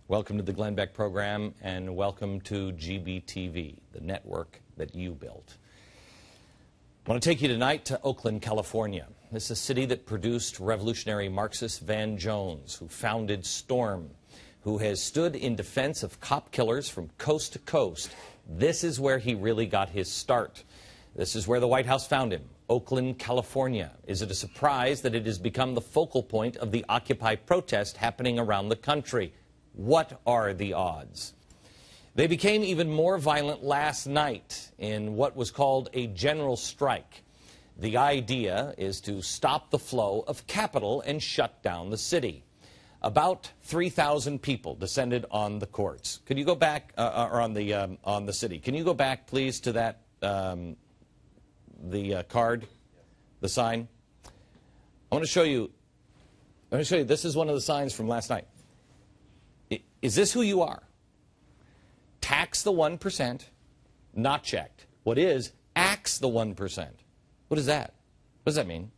Welcome to the Glenn Beck program, and welcome to GBTV, the network that you built. I want to take you tonight to Oakland, California. This is a city that produced revolutionary Marxist Van Jones, who founded Storm, who has stood in defense of cop killers from coast to coast. This is where he really got his start. This is where the White House found him, Oakland, California. Is it a surprise that it has become the focal point of the Occupy protest happening around the country? What are the odds? They became even more violent last night in what was called a general strike. The idea is to stop the flow of capital and shut down the city. About 3,000 people descended on the courts. Could you go back, or on the city? Can you go back, please, to that the card, the sign? I want to show you. This is one of the signs from last night. Is this who you are? Tax the 1%, not checked. What is axe the 1%? What is that? What does that mean?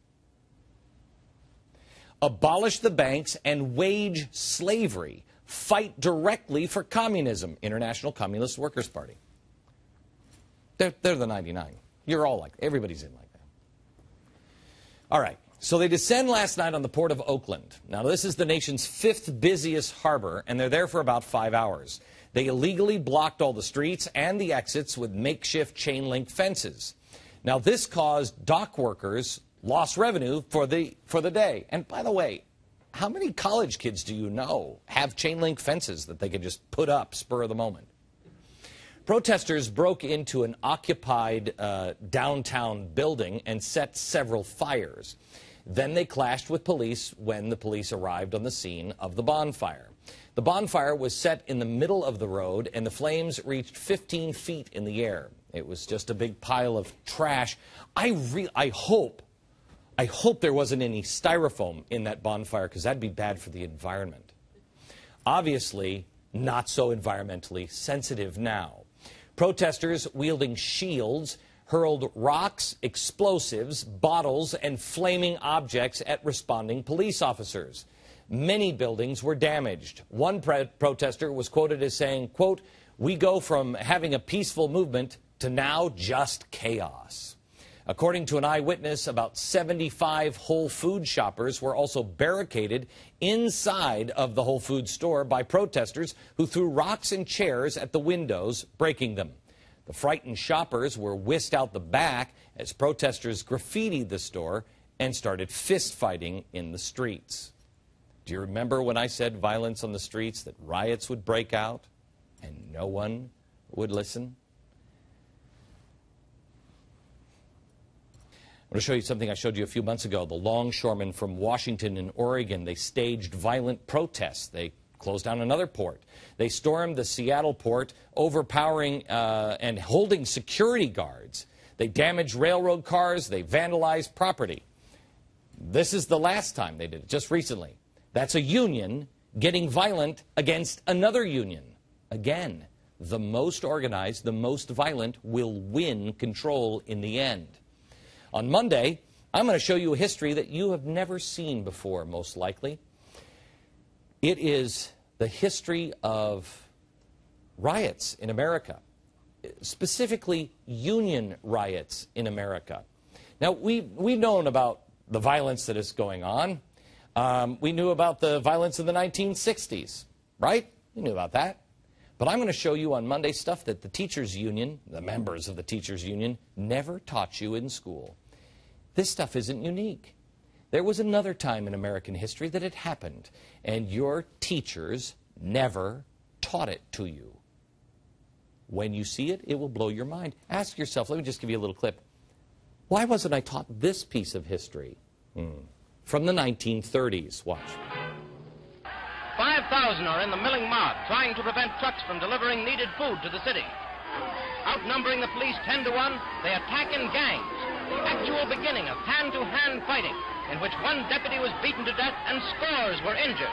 Abolish the banks and wage slavery. Fight directly for communism. International Communist Workers' Party. They're the 99. You're all like, everybody's in like that. All right. So they descend last night on the port of Oakland. Now, this is the nation's 5th busiest harbor, and they're there for about 5 hours. They illegally blocked all the streets and the exits with makeshift chain link fences. Now, this caused dock workers lost revenue for the day. And by the way, how many college kids do you know have chain link fences that they could just put up spur of the moment? Protesters broke into an occupied downtown building and set several fires. Then they clashed with police when the police arrived on the scene of the bonfire. The bonfire was set in the middle of the road, and the flames reached 15 feet in the air. It was just a big pile of trash. I hope there wasn't any styrofoam in that bonfire, because that'd be bad for the environment. Obviously, not so environmentally sensitive now. Protesters wielding shields hurled rocks, explosives, bottles, and flaming objects at responding police officers. Many buildings were damaged. One protester was quoted as saying, quote, "We go from having a peaceful movement to now just chaos." According to an eyewitness, about 75 Whole Foods shoppers were also barricaded inside of the Whole Foods store by protesters who threw rocks and chairs at the windows, breaking them. The frightened shoppers were whisked out the back as protesters graffitied the store and started fist-fighting in the streets. Do you remember when I said violence on the streets, that riots would break out and no one would listen? I want to show you something I showed you a few months ago. The longshoremen from Washington and Oregon, they staged violent protests. They closed down another port. They stormed the Seattle port, overpowering and holding security guards. They damaged railroad cars. They vandalized property. This is the last time they did it, just recently. That's a union getting violent against another union. Again, the most organized, the most violent will win control in the end. On Monday, I'm going to show you a history that you have never seen before, most likely. It is the history of riots in America, specifically union riots in America. Now, we've known about the violence that is going on. We knew about the violence in the 1960s, right? We knew about that. But I'm going to show you on Monday stuff that the teachers' union, the members of the teachers' union, never taught you in school. This stuff isn't unique. There was another time in American history that it happened, and your teachers never taught it to you. When you see it, it will blow your mind. Ask yourself, let me just give you a little clip. Why wasn't I taught this piece of history? From the 1930s. Watch. 5,000 are in the milling mob, trying to prevent trucks from delivering needed food to the city. Outnumbering the police 10 to 1, they attack in gangs. The actual beginning of hand-to-hand fighting, in which one deputy was beaten to death and scores were injured.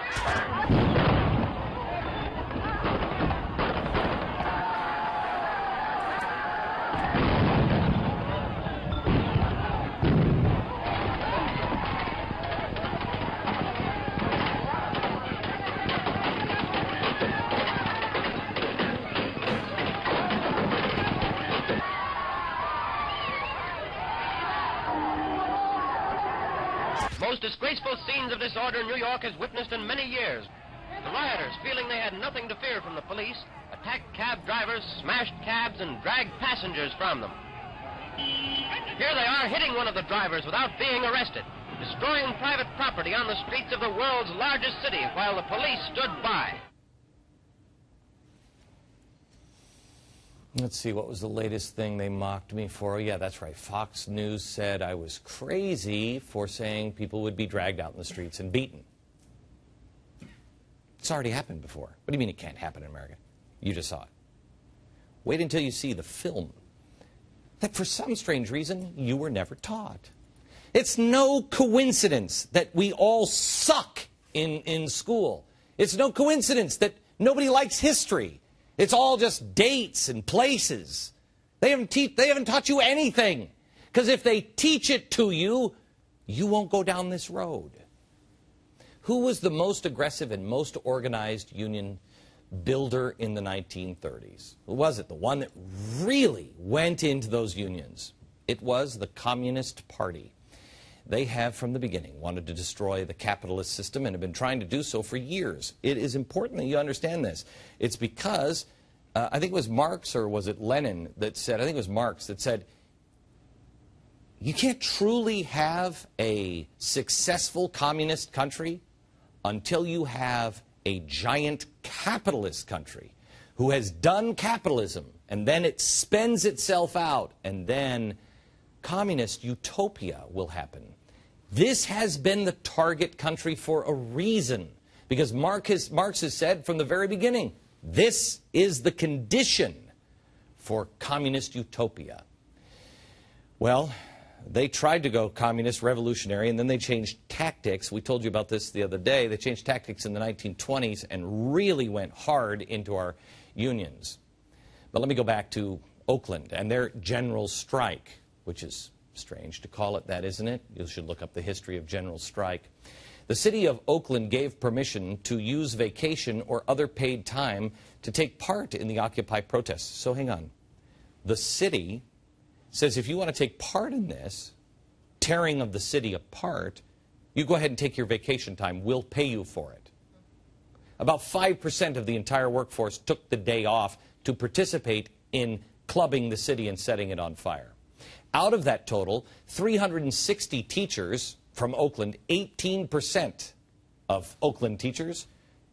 most disgraceful scenes of disorder New York has witnessed in many years. The rioters, feeling they had nothing to fear from the police, attacked cab drivers, smashed cabs, and dragged passengers from them. Here they are hitting one of the drivers without being arrested, destroying private property on the streets of the world's largest city while the police stood by. Let's see, what was the latest thing they mocked me for? Oh, yeah, that's right. Fox News said I was crazy for saying people would be dragged out in the streets and beaten. It's already happened before. What do you mean it can't happen in America? You just saw it. Wait until you see the film that for some strange reason you were never taught. It's no coincidence that we all suck in school. It's no coincidence that nobody likes history. It's all just dates and places. They haven't taught you anything. Because if they teach it to you, you won't go down this road. Who was the most aggressive and most organized union builder in the 1930s? Who was it? The one that really went into those unions? It was the Communist Party. They have, from the beginning, wanted to destroy the capitalist system and have been trying to do so for years. It is important that you understand this. It's because, I think it was Marx, or was it Lenin that said, I think it was Marx that said, you can't truly have a successful communist country until you have a giant capitalist country who has done capitalism, and then it spends itself out, and then communist utopia will happen. This has been the target country for a reason, because Marx has said from the very beginning, this is the condition for communist utopia. Well, they tried to go communist revolutionary, and then they changed tactics. We told you about this the other day. They changed tactics in the 1920s and really went hard into our unions. But let me go back to Oakland and their general strike, which is strange to call it that, isn't it? You should look up the history of general strike. The city of Oakland gave permission to use vacation or other paid time to take part in the Occupy protests. So hang on. The city says if you want to take part in this tearing of the city apart, you go ahead and take your vacation time. We'll pay you for it. About 5% of the entire workforce took the day off to participate in clubbing the city and setting it on fire. Out of that total, 360 teachers from Oakland, 18% of Oakland teachers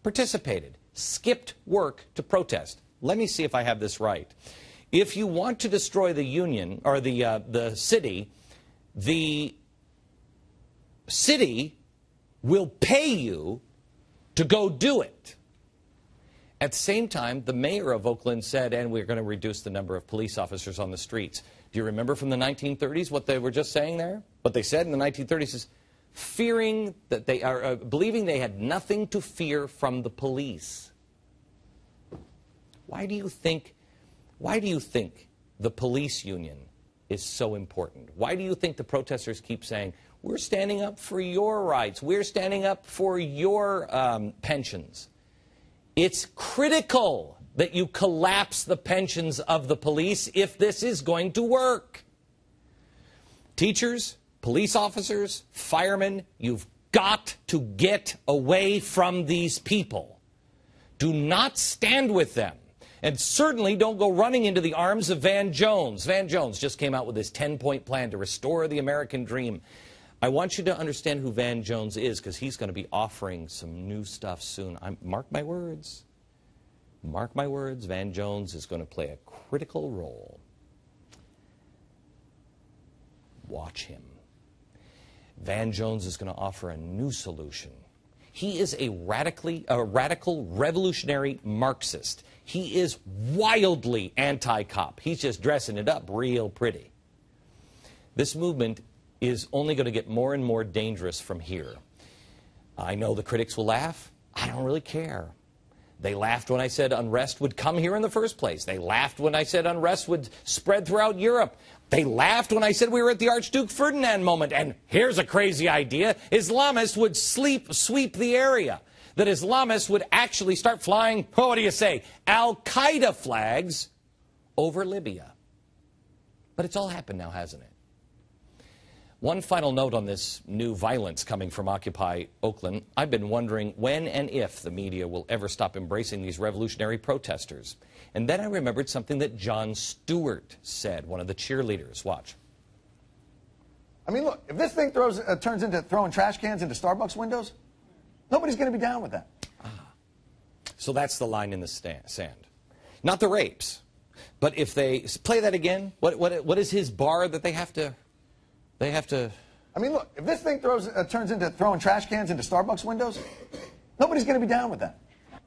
participated, skipped work to protest. Let me see if I have this right. If you want to destroy the union, or the city will pay you to go do it. At the same time, the mayor of Oakland said, and we're going to reduce the number of police officers on the streets. Do you remember from the 1930s what they were just saying there? What they said in the 1930s is fearing that they are, believing they had nothing to fear from the police. Why do you think the police union is so important? Why do you think the protesters keep saying, we're standing up for your rights, we're standing up for your pensions? It's critical that you collapse the pensions of the police if this is going to work. Teachers, police officers, firemen, you've got to get away from these people. Do not stand with them. And certainly don't go running into the arms of Van Jones. Van Jones just came out with his 10-point plan to restore the American dream. I want you to understand who Van Jones is, because he's going to be offering some new stuff soon. Mark my words. Mark my words, Van Jones is going to play a critical role. Watch him. Van Jones is going to offer a new solution. He is a radical revolutionary Marxist. He is wildly anti-cop. He's just dressing it up real pretty. This movement is only going to get more and more dangerous from here. I know the critics will laugh. I don't really care. They laughed when I said unrest would come here in the first place. They laughed when I said unrest would spread throughout Europe. They laughed when I said we were at the Archduke Ferdinand moment. And here's a crazy idea. Islamists would sweep the area. That Islamists would actually start flying, what do you say, Al-Qaeda flags over Libya. But it's all happened now, hasn't it? One final note on this new violence coming from Occupy Oakland. I've been wondering when and if the media will ever stop embracing these revolutionary protesters. And then I remembered something that Jon Stewart said, one of the cheerleaders. Watch. I mean, look, if this thing turns into throwing trash cans into Starbucks windows, nobody's going to be down with that. So that's the line in the sand. Not the rapes. But if they play that again, what is his bar that they have to... I mean, look, if this thing turns into throwing trash cans into Starbucks windows, nobody's going to be down with that.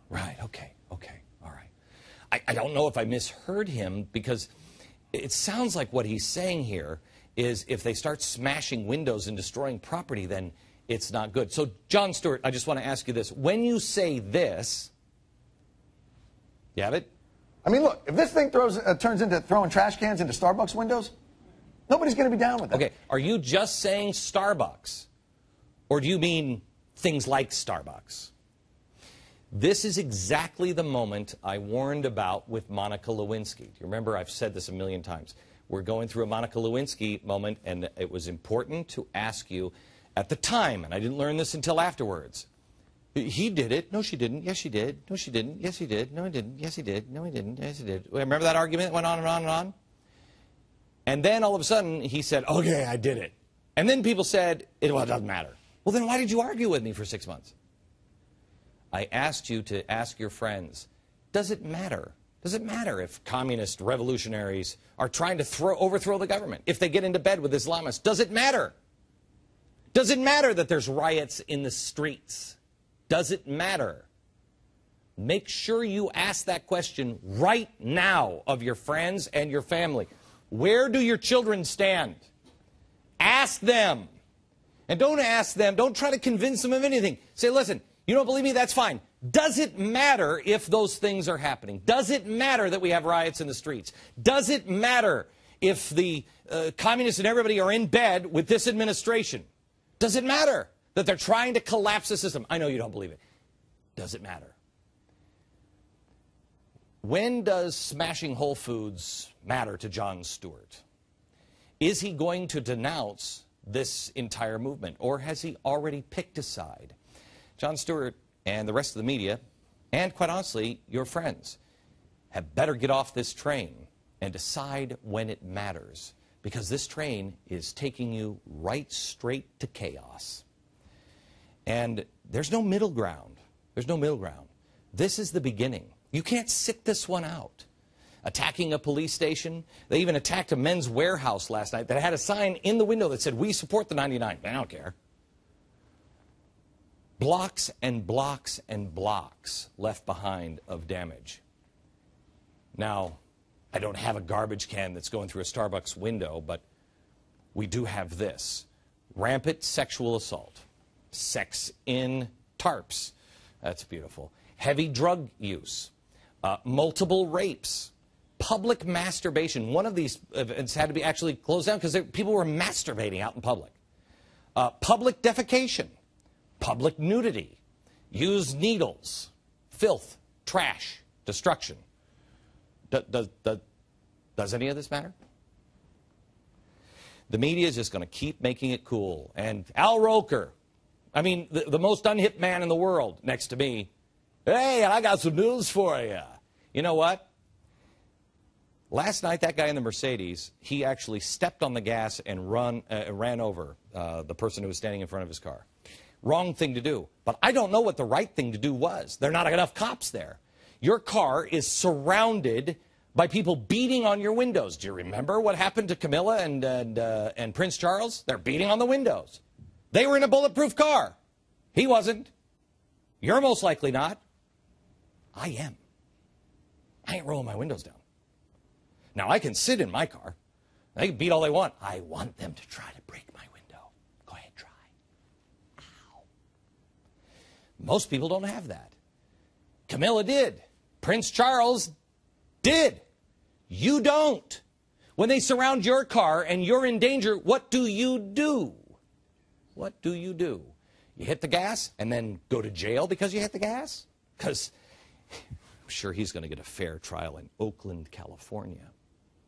Right, okay, all right. I don't know if I misheard him, because it sounds like what he's saying here is if they start smashing windows and destroying property, then it's not good. So, Jon Stewart, I just want to ask you this. When you say this, you have it? I mean, look, if this thing turns into throwing trash cans into Starbucks windows, nobody's going to be down with that. Okay, are you just saying Starbucks? Or do you mean things like Starbucks? This is exactly the moment I warned about with Monica Lewinsky. Do you remember? I've said this a million times. We're going through a Monica Lewinsky moment, and it was important to ask you at the time, and I didn't learn this until afterwards. He did it. No, she didn't. Yes, she did. No, she didn't. Yes, he did. No, he didn't. Yes, he did. No, he didn't. Yes, he did. Remember that argument that went on and on and on? And then all of a sudden, he said, okay, I did it. And then people said, well, it doesn't matter. Well, then why did you argue with me for 6 months? I asked you to ask your friends, does it matter? Does it matter if communist revolutionaries are trying to overthrow the government? If they get into bed with Islamists, does it matter? Does it matter that there's riots in the streets? Does it matter? Make sure you ask that question right now of your friends and your family. Where do your children stand? Ask them. And don't ask them, don't try to convince them of anything. Say, listen, you don't believe me? That's fine. Does it matter if those things are happening? Does it matter that we have riots in the streets? Does it matter if the communists and everybody are in bed with this administration? Does it matter that they're trying to collapse the system? I know you don't believe it. Does it matter? When does smashing Whole Foods matter to Jon Stewart? Is he going to denounce this entire movement, or has he already picked a side? Jon Stewart and the rest of the media, and quite honestly, your friends, have better get off this train and decide when it matters, because this train is taking you right straight to chaos. And there's no middle ground. There's no middle ground. This is the beginning. You can't sit this one out. Attacking a police station. They even attacked a Men's Warehouse last night that had a sign in the window that said, "We support the 99." I don't care. Blocks and blocks and blocks left behind of damage. Now, I don't have a garbage can that's going through a Starbucks window, but we do have this. Rampant sexual assault. Sex in tarps. That's beautiful. Heavy drug use. Multiple rapes. Public masturbation. One of these events had to be actually closed down because people were masturbating out in public. Public defecation. Public nudity. Used needles. Filth. Trash. Destruction. Does any of this matter? The media is just going to keep making it cool. And Al Roker, I mean, the most unhip man in the world next to me, hey, I got some news for you. You know what? Last night, that guy in the Mercedes, he actually stepped on the gas and ran over the person who was standing in front of his car. Wrong thing to do. But I don't know what the right thing to do was. There are not enough cops there. Your car is surrounded by people beating on your windows. Do you remember what happened to Camilla and Prince Charles? They're beating on the windows. They were in a bulletproof car. He wasn't. You're most likely not. I am. I ain't rolling my windows down. Now, I can sit in my car. They can beat all they want. I want them to try to break my window. Go ahead, try. Ow. Most people don't have that. Camilla did. Prince Charles did. You don't. When they surround your car and you're in danger, what do you do? What do you do? You hit the gas and then go to jail because you hit the gas? Because I'm sure he's going to get a fair trial in Oakland, California.